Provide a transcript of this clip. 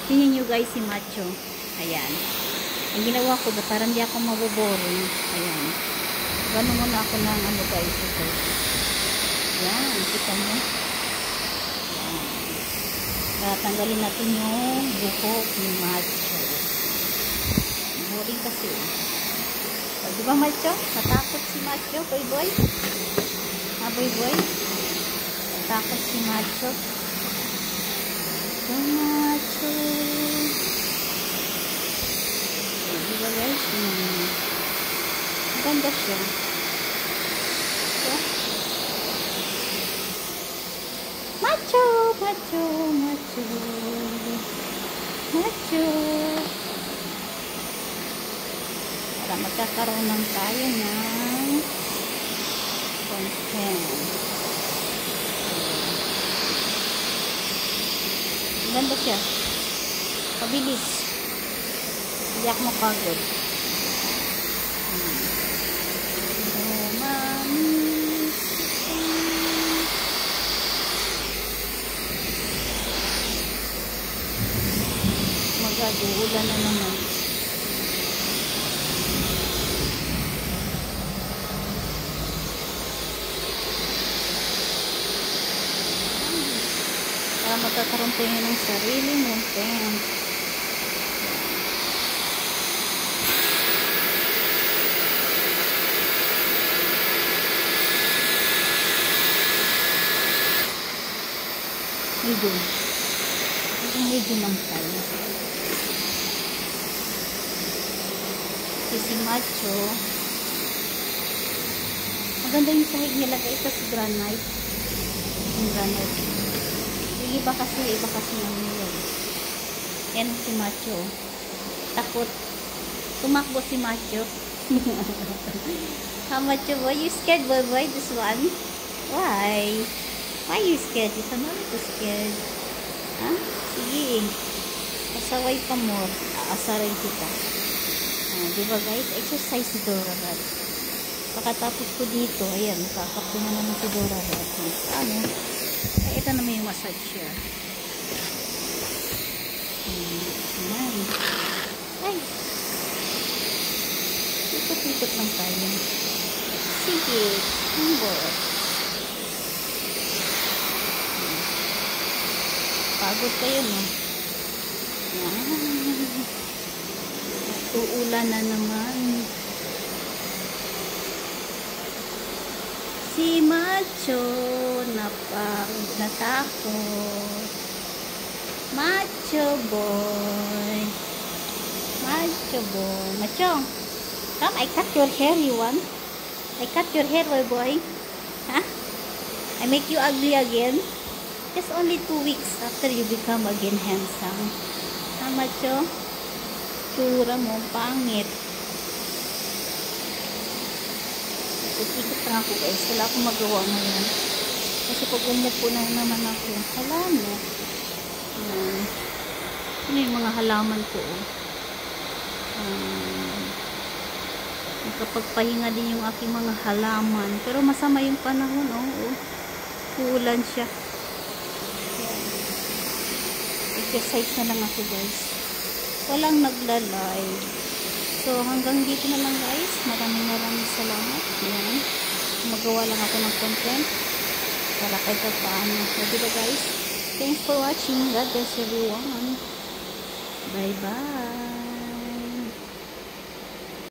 Tingnan nyo guys si Macho. Ayan. Ang ginawa ko ba, parang di ako maboboring. Ayan. Gano'n muna ako ng ano guys. Ito. Ayan. Kita nyo. Ayan. Tatanggalin natin yung buhok ni Macho. Boring kasi. O, di ba Macho? Natakot si Macho, boy boy? Ha, boy boy? Natakot si Macho. Macho. Di ba guys? Ganda siya. So, Macho, Macho, Macho. Macho. Para magkakaroon ng tayo ng content. Ganda siya. Pabilis. Hindi ako mapagod. Mag-uulan na naman. Para magkakaroon tayo ng sarili mong tent. Medyo lang tayo. Si Macho, maganda yung sahig nilagay ito sa granite. Yung granite. Yung iba kasi namin yun. Yan si Macho. Takot. Tumakbo si Macho. How Macho boy? You scared boy this one? Why? Why you scared? You are not scared. Ha? Sige. Pasaway pa mo. Aasarin kita. Diba guys? Exercise si Dora Rat. Pagkatapos ko dito, ayan, nakakapto na naman si Dora Rat. Ano? Ay, ito naman yung massage siya. Ayan. Ay. Ikot-ikot lang tayo. Sige. Humbot. Pagod kayo, no? Uulan na naman. Si Macho natakot. Macho boy. Macho boy. Macho, come, I cut your hair, you want? I cut your hair, boy. Huh? I make you ugly again? Just only 2 weeks after you become again handsome. Ha, Macho? Tura mo, pangit. Ikot lang ako guys. Wala akong magawa ngayon. Kasi pag umupo na naman ako, hala mo. Ano yung mga halaman ko? Nakapagpahinga din yung aking mga halaman. Pero masama yung panahon, oh. Kuulan siya. Exercise na lang ako guys. Walang nagla-live. So hanggang dito na lang guys. Maraming salamat. Yan. Magawa lang ako ng content para kahit paano. So diba guys? Thanks for watching. God bless everyone. Bye bye.